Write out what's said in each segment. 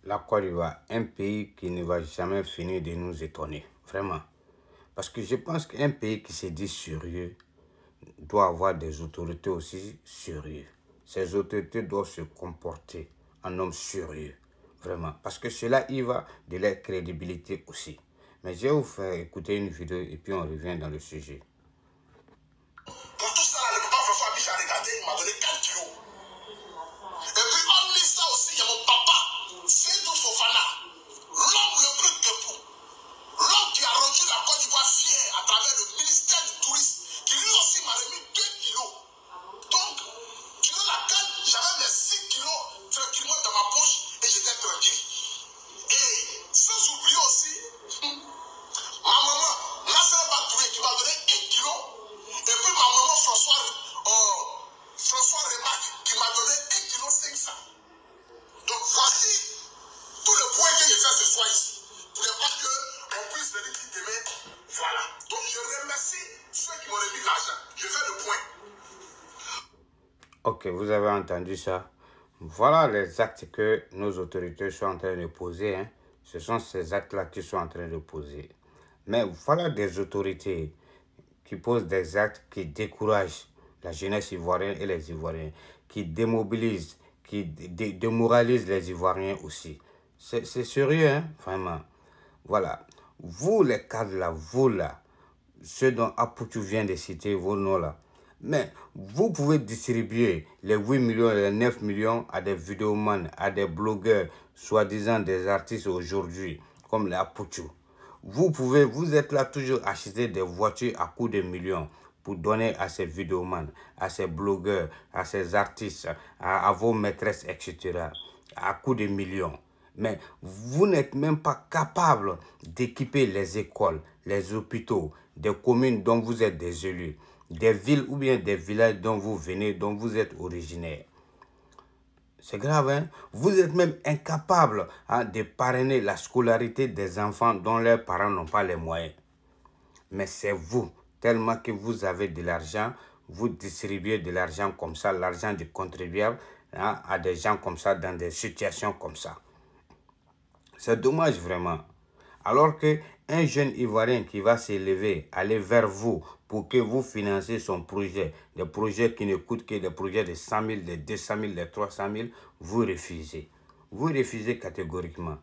la Côte d'Ivoire, un pays qui ne va jamais finir de nous étonner, vraiment. Parce que je pense qu'un pays qui se dit sérieux doit avoir des autorités aussi sérieuses. Ces autorités doivent se comporter en homme sérieux, vraiment. Parce que cela y va de leur crédibilité aussi. Mais je vais vous faire écouter une vidéo et puis on revient dans le sujet. Pour tout ça, le papa François Biche a regardé, il m'a donné 4 kilos. Et puis, hormis ça aussi, il y a mon papa, Seydou Fofana, l'homme le plus debout, l'homme qui a rendu la Côte d'Ivoire fière à travers le ministère du Tourisme, qui lui aussi m'a remis 2 kilos. Donc, durant la canne, j'avais mes 6 kilos tranquillement dans ma poche et j'étais tranquille. Et sans oublier aussi, ma maman, Nasser Batouré, qui m'a donné 1 kilo. Et puis ma maman François Remarque qui m'a donné 1,5 kg. Donc voici tout le point que je fais ce soir ici. Pour ne pas qu'on puisse venir dire demain. Voilà. Donc je remercie ceux qui m'ont remis l'argent. Je fais le point. Ok, vous avez entendu ça. Voilà les actes que nos autorités sont en train de poser. Hein. Ce sont ces actes-là qu'ils sont en train de poser. Mais voilà des autorités qui posent des actes qui découragent la jeunesse ivoirienne et les Ivoiriens, qui démobilisent, qui démoralisent les Ivoiriens aussi. C'est sérieux, hein, vraiment. Voilà. Vous, les cadres là, vous là, ceux dont Apoutou vient de citer vos noms là, mais vous pouvez distribuer les 8 millions et les 9 millions à des vidéomans, à des blogueurs, soi-disant des artistes aujourd'hui, comme les Apoutou. Vous êtes là toujours acheter des voitures à coups de millions pour donner à ces vidéomans, à ces blogueurs, à ces artistes, à vos maîtresses, etc. à coups de millions. Mais vous n'êtes même pas capable d'équiper les écoles, les hôpitaux, des communes dont vous êtes des élus, des villes ou bien des villages dont vous venez, dont vous êtes originaire. C'est grave, hein? Vous êtes même incapable de parrainer la scolarité des enfants dont leurs parents n'ont pas les moyens. Mais c'est vous, tellement que vous avez de l'argent, vous distribuez de l'argent comme ça, l'argent du contribuable, à des gens comme ça, dans des situations comme ça. C'est dommage vraiment. Alors qu'un jeune Ivoirien qui va s'élever, aller vers vous pour que vous financiez son projet, des projets qui ne coûtent que des projets de 100 000, de 200 000, de 300 000, vous refusez. Vous refusez catégoriquement.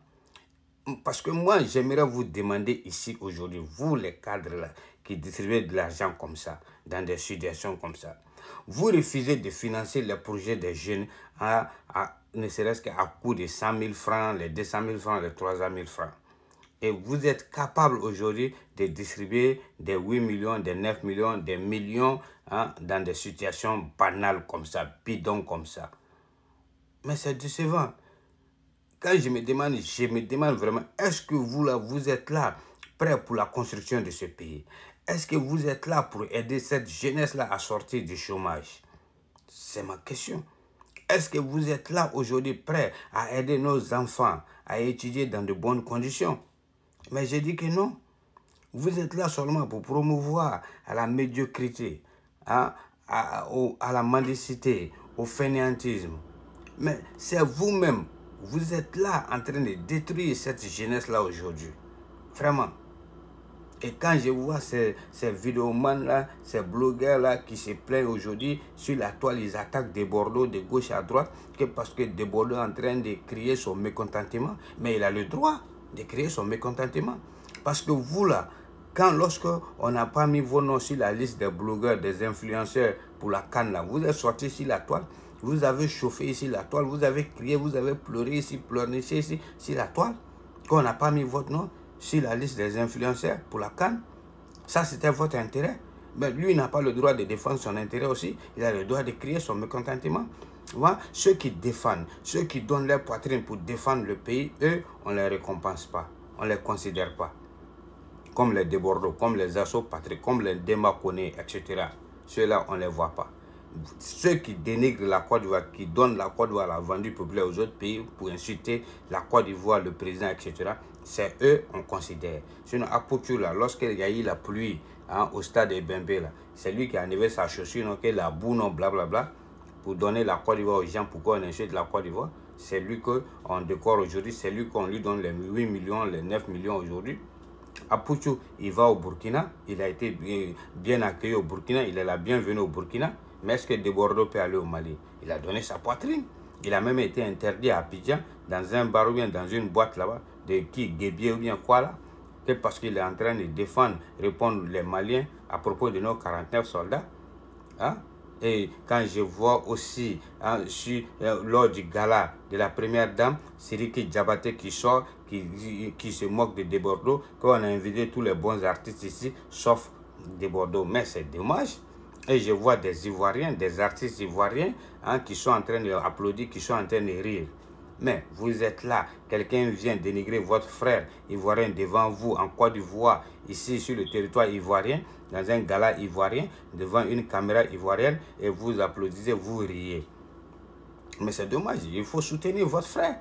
Parce que moi, j'aimerais vous demander ici aujourd'hui, vous les cadres là, qui distribuez de l'argent comme ça, dans des situations comme ça, vous refusez de financer les projets des jeunes ne serait-ce qu'à coût de 100 000 francs, les 200 000 francs, les 300 000 francs. Et vous êtes capable aujourd'hui de distribuer des 8 millions, des 9 millions, des millions dans des situations banales comme ça, bidons comme ça. Mais c'est décevant. Quand je me demande vraiment, est-ce que vous là, vous êtes là, prêt pour la construction de ce pays? Est-ce que vous êtes là pour aider cette jeunesse-là à sortir du chômage? C'est ma question. Est-ce que vous êtes là aujourd'hui prêt à aider nos enfants à étudier dans de bonnes conditions? Mais j'ai dit que non. Vous êtes là seulement pour promouvoir à la médiocrité, à la mendicité, au fainéantisme. Mais c'est vous-même, vous êtes là en train de détruire cette jeunesse-là aujourd'hui. Vraiment. Et quand je vois ces vidéomans-là, ces blogueurs-là qui se plaignent aujourd'hui sur la toile, ils attaquent des Bordeaux de gauche à droite, que parce que des Bordeaux est en train de crier son mécontentement. Mais il a le droit de crier son mécontentement. Parce que vous là, lorsque on n'a pas mis vos noms sur la liste des blogueurs, des influenceurs pour la canne là, vous êtes sortis sur la toile, vous avez chauffé ici la toile, vous avez crié, vous avez pleuré ici, pleurniché ici, sur la toile, qu'on n'a pas mis votre nom sur la liste des influenceurs pour la canne. Ça, c'était votre intérêt. Mais lui, il n'a pas le droit de défendre son intérêt aussi. Il a le droit de crier son mécontentement. Voilà. Ceux qui défendent, ceux qui donnent leur poitrine pour défendre le pays, eux, on ne les récompense pas. On ne les considère pas. Comme les Bordeaux, comme les Assauts Patrick, comme les Demakoné, etc. Ceux-là, on ne les voit pas. Ceux qui dénigrent la Côte d'Ivoire, qui donnent la Côte d'Ivoire à la vendue populaire aux autres pays pour insulter la Côte d'Ivoire, le président, etc., c'est eux on considère. Sinon, à Poutou, lorsqu'il y a eu la pluie au stade de Bembé, c'est lui qui a enlevé sa chaussure, que la boue, non, blablabla, pour donner la Côte d'Ivoire aux gens, pourquoi on insulte la Côte d'Ivoire. c'est lui qu'on décore aujourd'hui, c'est lui qu'on lui donne les 8 millions, les 9 millions aujourd'hui. Apouchou, il va au Burkina, il a été bien accueilli au Burkina, il est la bienvenue au Burkina. Mais est-ce que Debordo peut aller au Mali? Il a donné sa poitrine. Il a même été interdit à Abidjan, dans un bar ou bien dans une boîte là-bas, de qui, Guébier ou bien quoi là, que parce qu'il est en train de défendre, répondre les Maliens à propos de nos 49 soldats. Hein? Et quand je vois aussi, hein, lors du gala de la première dame, Siriki Diabaté qui sort, qui se moque de Debordo, qu'on a invité tous les bons artistes ici, sauf Debordo. Mais c'est dommage. Et je vois des Ivoiriens, des artistes ivoiriens, hein, qui sont en train d'applaudir, qui sont en train de rire. Mais vous êtes là, quelqu'un vient dénigrer votre frère ivoirien devant vous en Côte d'Ivoire, ici sur le territoire ivoirien, dans un gala ivoirien, devant une caméra ivoirienne, et vous applaudissez, vous riez. Mais c'est dommage, il faut soutenir votre frère.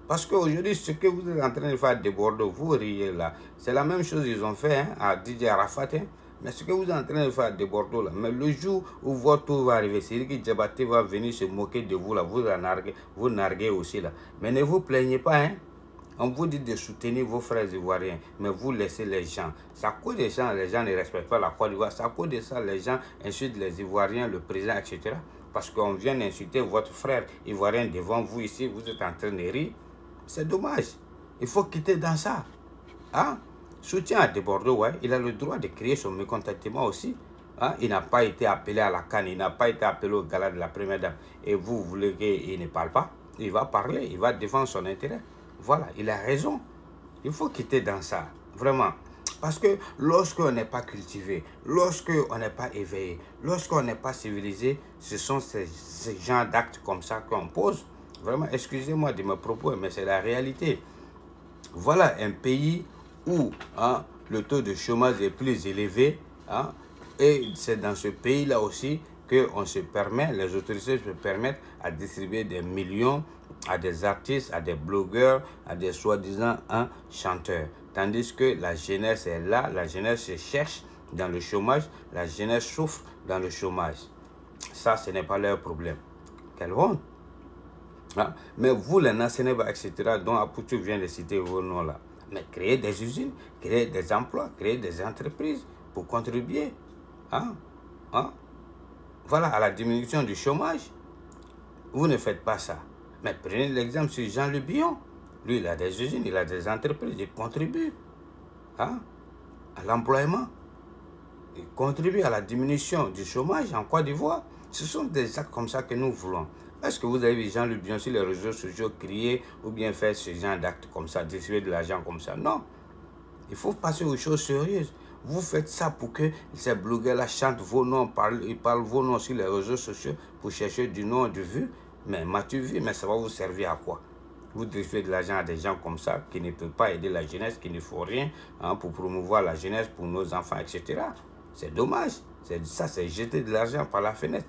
Parce qu'aujourd'hui, ce que vous êtes en train de faire de Bordeaux, vous riez là. C'est la même chose qu'ils ont fait, hein, à Didier Arafat. Hein. Mais ce que vous êtes en train de faire de Bordeaux là, mais le jour où votre tour va arriver, c'est que Diabaté va venir se moquer de vous là, vous narguez aussi là. Mais ne vous plaignez pas, hein. On vous dit de soutenir vos frères ivoiriens, mais vous laissez les gens. C'est à cause des gens, les gens ne respectent pas la Côte d'Ivoire. C'est à cause de ça, les gens insultent les Ivoiriens, le président, etc. Parce qu'on vient d'insulter votre frère ivoirien devant vous ici, vous êtes en train de rire. C'est dommage. Il faut quitter dans ça. Hein? Soutien à Debordo, ouais, il a le droit de créer son mécontentement aussi. Hein? Il n'a pas été appelé à la CAN, il n'a pas été appelé au gala de la première dame. Et vous voulez qu'il ne parle pas? Il va parler, il va défendre son intérêt. Voilà, il a raison. Il faut quitter dans ça, vraiment. Parce que lorsqu'on n'est pas cultivé, lorsqu'on n'est pas éveillé, lorsqu'on n'est pas civilisé, ce sont ces genres d'actes comme ça qu'on pose. Vraiment, excusez-moi de mes propos, mais c'est la réalité. Voilà un pays où, hein, le taux de chômage est plus élevé. Hein, et c'est dans ce pays-là aussi qu'on se permet, les autorités se permettent à distribuer des millions à des artistes, à des blogueurs, à des soi-disant chanteurs. Tandis que la jeunesse est là, la jeunesse se cherche dans le chômage, la jeunesse souffre dans le chômage. Ça, ce n'est pas leur problème. Quelle honte! Hein? Mais vous, les Nasseneba, etc., dont Apouchou vient de citer vos noms là, mais créez des usines, créez des emplois, créez des entreprises pour contribuer, hein? Hein? Voilà, à la diminution du chômage. Vous ne faites pas ça. Mais prenez l'exemple sur Jean Le Bihan. Lui, il a des usines, il a des entreprises, il contribue, hein, à l'employement. Il contribue à la diminution du chômage en Côte d'Ivoire. Ce sont des actes comme ça que nous voulons. Est-ce que vous avez vu Jean Le Bihan sur les réseaux sociaux crier ou bien faire ce genre d'actes comme ça, distribuer de l'argent comme ça? Non. Il faut passer aux choses sérieuses. Vous faites ça pour que ces blogueurs-là chantent vos noms, ils parlent vos noms sur les réseaux sociaux pour chercher du nom, du vu. Mais m'as-tu vu? Mais ça va vous servir à quoi? Vous distribuez de l'argent à des gens comme ça qui ne peuvent pas aider la jeunesse, qui ne font rien, hein, pour promouvoir la jeunesse pour nos enfants, etc. C'est dommage. Ça, c'est jeter de l'argent par la fenêtre.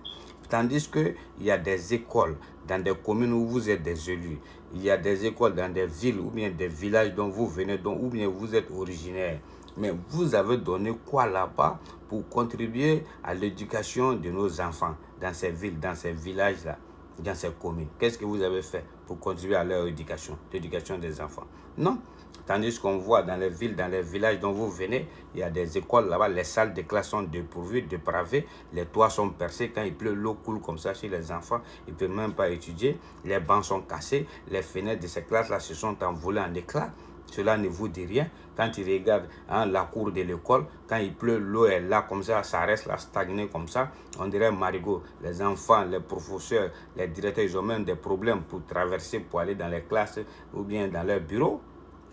Tandis qu'il y a des écoles dans des communes où vous êtes des élus. Il y a des écoles dans des villes ou bien des villages dont vous venez, ou bien vous êtes originaire. Mais vous avez donné quoi là-bas pour contribuer à l'éducation de nos enfants dans ces villes, dans ces villages-là, dans ces communes? Qu'est-ce que vous avez fait pour contribuer à leur éducation, l'éducation des enfants? Non. Tandis qu'on voit dans les villes, dans les villages dont vous venez, il y a des écoles là-bas, les salles de classe sont dépourvues, dépravées, les toits sont percés, quand il pleut, l'eau coule comme ça chez les enfants, ils ne peuvent même pas étudier, les bancs sont cassés, les fenêtres de ces classes-là se sont envolées en éclats. Cela ne vous dit rien. Quand ils regardent, hein, la cour de l'école, quand il pleut, l'eau est là comme ça reste là stagné comme ça. On dirait marigot. Les enfants, les professeurs, les directeurs, ils ont même des problèmes pour traverser, pour aller dans les classes ou bien dans leur bureau.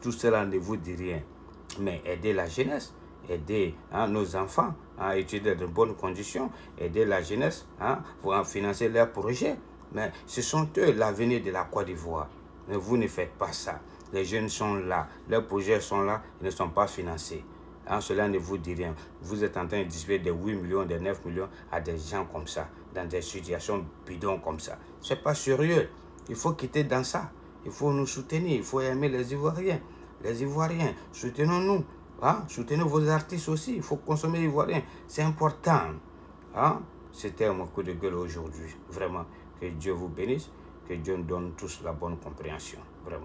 Tout cela ne vous dit rien. Mais aider la jeunesse, aider, hein, nos enfants à étudier dans de bonnes conditions, aider la jeunesse, hein, pour financer leurs projets. Mais ce sont eux l'avenir de la Côte d'Ivoire. Mais vous ne faites pas ça. Les jeunes sont là, leurs projets sont là, ils ne sont pas financés. Hein, cela ne vous dit rien. Vous êtes en train de distribuer des 8 millions, des 9 millions à des gens comme ça, dans des situations bidons comme ça. Ce n'est pas sérieux. Il faut quitter dans ça. Il faut nous soutenir, il faut aimer les Ivoiriens. Les Ivoiriens, soutenons-nous. Hein? Soutenez vos artistes aussi. Il faut consommer ivoirien. C'est important. Hein? C'était mon coup de gueule aujourd'hui. Vraiment, que Dieu vous bénisse. Que Dieu nous donne tous la bonne compréhension, vraiment.